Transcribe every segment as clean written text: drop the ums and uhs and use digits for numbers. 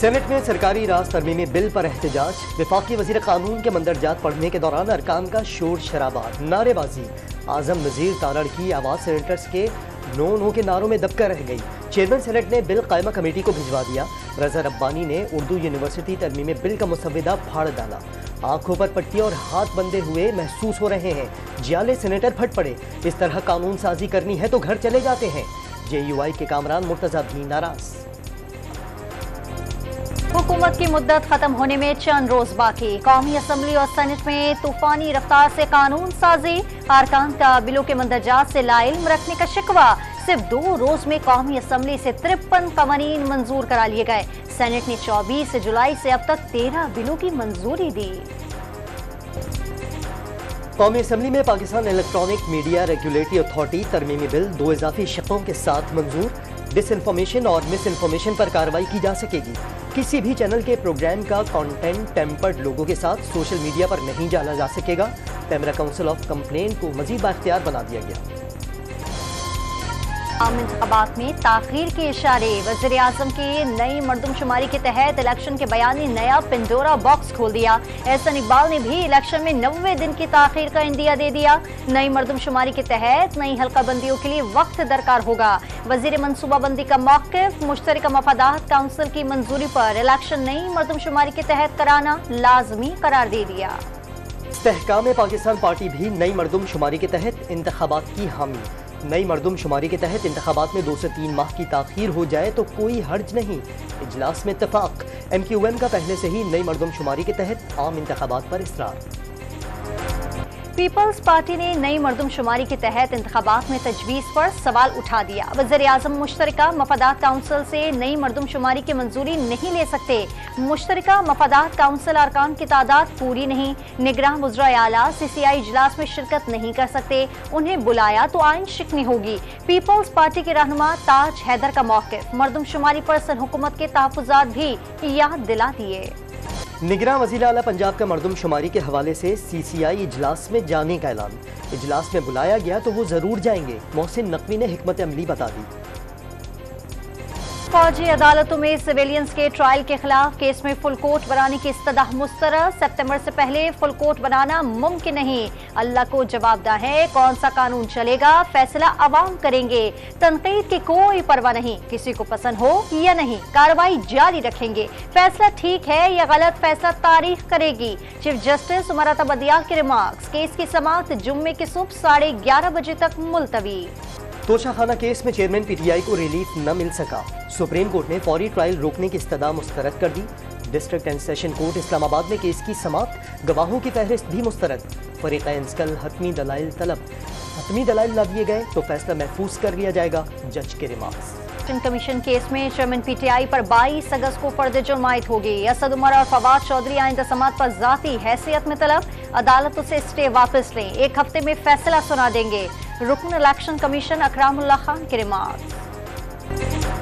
Saint میں سرکاری راز ترمیمی بل پر احتجاج، وفاقی وزیر قانون کے مندرجات پڑھنے کے دوران ارکان کا شور شرابہ، نعرے بازی، اعظم وزیر تارڑ کی آواز سینیٹرز کے نو نو کے نعروں میں دبکا رہ گئی۔ چیئرمین سینٹ نے بل قائمہ کمیٹی کو بھجوا دیا۔ رضا ربانی نے اردو یونیورسٹی ترمیمی بل کا مسودہ پھاڑ ڈالا۔ آنکھوں پر پٹی اور ہاتھ بندھے ہوئے محسوس ہو رہے ہیں، جیالے سینیٹر پھٹ پڑے۔ اس طرح قانون سازی کرنی ہے تو گھر چلے جاتے ہیں۔ جے یو آئی کے کامران مرتضیٰ بھی ناراض۔ حکومت کی مدت ختم ہونے میں چند روز باقی، قومی اسمبلی اور سینٹ میں طوفانی رفتار سے قانون سازی، ارکان کا بلوں کے مندرجات سے لا علم رکھنے کا شکوہ۔ صرف 2 روز میں قومی اسمبلی سے 53 قوانین منظور کرا لیے گئے۔ سینٹ نے 24 جولائی سے اب تک 13 بلوں کی منظوری دی۔ قومی اسمبلی میں Pakistan electronic media regulatory authority ترمیمی بل 2 اضافی شقوں کے ساتھ منظور۔ ڈس انفارمیشن اور مس انفارمیشن پر کارروائی کی جا سکے گی۔ کسی بھی چینل کے پروگرام کا کانٹینٹ ٹیمپرڈ لوگوں کے ساتھ سوشل میڈیا پر نہیں ڈالا جا سکے گا۔ پیمرا کونسل آف کمپلینٹ کو مزید بااختیار بنا دیا گیا۔ عام انتخابات میں تاخیر کے اشارے، وزیر اعظم کی نئی مردم شماری کے تحت الیکشن کے بیان نے نیا پنڈورا باکس کھول دیا۔ احسن اقبال نے بھی الیکشن میں 90 دن کی تاخیر کا عندیہ دے دیا۔ نئی مردم شماری کے تحت نئی حلقہ بندیوں کے لیے وقت درکار ہوگا۔ وزیر منصوبہ بندی کا موقف، مشترکہ مفادات کونسل کی منظوری پر الیکشن نئی مردم شماری کے تحت کرانا لازمی قرار دے دیا۔ استحکام پاکستان پارٹی بھی نئی مردم شماری کے تحت انتخابات کی حامی۔ نئی مردم شماری کے تحت انتخابات میں 2 سے 3 ماہ کی تاخیر ہو جائے تو کوئی حرج نہیں۔ اجلاس میں اتفاق۔ ایم کیو ایم کا پہلے سے ہی نئی مردم شماری کے تحت عام انتخابات پر اصرار۔ پیپلز پارٹی نے نئی مردم شماری کے تحت انتخابات میں تجویز پر سوال اٹھا دیا۔ وزیر اعظم مشترکہ مفادات کونسل سے نئی مردم شماری کی منظوری نہیں لے سکتے۔ مشترکہ مفادات کونسل ارکان کی تعداد پوری نہیں۔ نگراں وزرائے اعلیٰ CCI اجلاس میں شرکت نہیں کر سکتے۔ انہیں بلایا تو آئین شکنی ہوگی۔ پیپلز پارٹی کے رہنما تاج حیدر کا موقف، مردم شماری پر سن حکومت کے تحفظات بھی یاد دلا دیے۔ نگراں وزیر اعلیٰ پنجاب کا مردم شماری کے حوالے سے CCI اجلاس میں جانے کا اعلان۔ اجلاس میں بلایا گیا تو وہ ضرور جائیں گے، محسن نقوی نے حکمت عملی بتا دی۔ فوجی عدالتوں میں سویلینز کے ٹرائل کے خلاف کیس میں فل کورٹ بنانے کی استدعا مسترد۔ سپتمبر سے پہلے فل کورٹ بنانا ممکن نہیں۔ اللہ کو جواب دہ ہے، کون سا قانون چلے گا فیصلہ عوام کریں گے۔ تنقید کی کوئی پرواہ نہیں، کسی کو پسند ہو یا نہیں، کارروائی جاری رکھیں گے۔ فیصلہ ٹھیک ہے یا غلط فیصلہ تاریخ کرے گی۔ چیف جسٹس عمر عطا بدیال کے ریمارکس۔ کیس کی سماعت جمعے کی صبح 11:30 بجے تک ملتوی۔ توشہ خانہ کیس میں چیئرمین PTI کو ریلیف نہ مل سکا۔ سپریم کورٹ نے فوری ٹرائل روکنے کی استدعا مسترد کر دی۔ ڈسٹرکٹ اینڈ سیشن کورٹ اسلام آباد میں کیس کی سماعت، گواہوں کی فہرست بھی مسترد۔ فریقین کل حتمی دلائل طلب۔ حتمی دلائل نہ دیے گئے تو فیصلہ محفوظ کر لیا جائے گا، جج کے ریمارکس۔ کمیشن کیس میں چیئرمین PTI پر 22 اگست کو فرد جرم عائد ہوگی۔ اسد عمر اور فواد چودھری آئندہ سماعت پر ذاتی حیثیت میں طلب، عدالتوں سے اسٹے واپس لیں، 1 ہفتے میں فیصلہ سنا دیں گے۔ رکن الیکشن کمیشن اکرام اللہ خان کے ریمارکس۔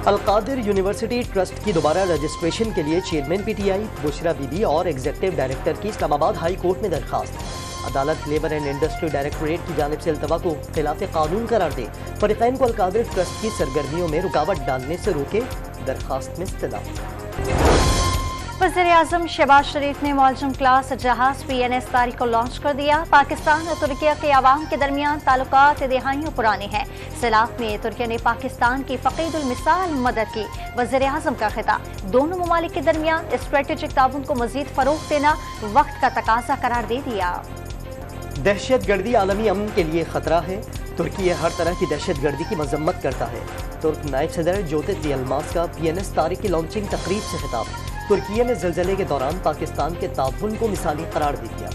القادر یونیورسٹی ٹرسٹ کی دوبارہ رجسٹریشن کے لیے chairman PTI Bushra be be اور ایگزیکٹو ڈائریکٹر کی اسلام آباد ہائی کورٹ میں درخواست۔ عدالت لیبر اینڈ انڈسٹری ڈائریکٹوریٹ کی جانب سے التوا کو خلاف قانون قرار دے، فریقین کو القادر ٹرسٹ کی سرگرمیوں میں رکاوٹ ڈالنے سے روکے، درخواست میں استدعا۔ وزیر اعظم شہباز شریف نے معلم کلاس جہاز PNS تاریخ کو لانچ کر دیا۔ پاکستان اور ترکیہ کے عوام کے درمیان تعلقات دہائیوں پرانے ہیں۔ سیلاب میں ترکیہ نے پاکستان کی فقید المثال مدد کی، وزیر اعظم کا خطاب۔ دونوں ممالک کے درمیان اسٹریٹجک تعاون کو مزید فروغ دینا وقت کا تقاضا قرار دے دیا۔ دہشت گردی عالمی امن کے لیے خطرہ ہے، ترکی ہر طرح کی دہشت گردی کی مذمت کرتا ہے۔ ترک نائب صدر جوتت یلماز کا PNS تاریخ کی لانچنگ تقریب سے خطاب۔ ترکیہ نے زلزلے کے دوران پاکستان کے تعاون کو مثالی قرار دے دیا۔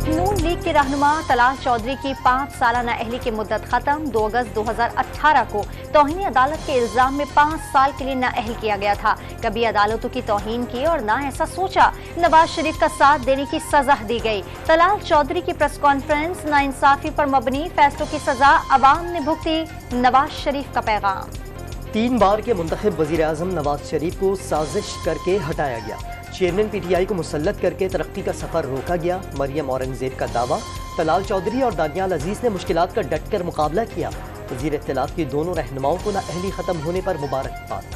نون لیگ کے رہنما طلال چودھری کی 5 سالہ نااہلی کی مدت ختم۔ 2 اگست 2018 کو توہین عدالت کے الزام میں 5 سال کے لیے نااہل کیا گیا تھا۔ کبھی عدالتوں کی توہین کی اور نہ ایسا سوچا۔ نواز شریف کا ساتھ دینے کی سزا دی گئی۔ طلال چودھری کی پریس کانفرنس، ناانصافی پر مبنی فیصلوں کی سزا عوام نے بھگتی، نواز شریف کا پیغام۔ 3 بار کے منتخب وزیر اعظم نواز شریف کو سازش کر کے ہٹایا گیا۔ چیئرمین PTI کو مسلط کر کے ترقی کا سفر روکا گیا، مریم اورنگزیب کا دعویٰ۔ طلال چودھری اور دانیال عزیز نے مشکلات کا ڈٹ کر مقابلہ کیا۔ وزیر اطلاعات کی دونوں رہنماؤں کو نااہلی ختم ہونے پر مبارکباد۔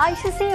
ICC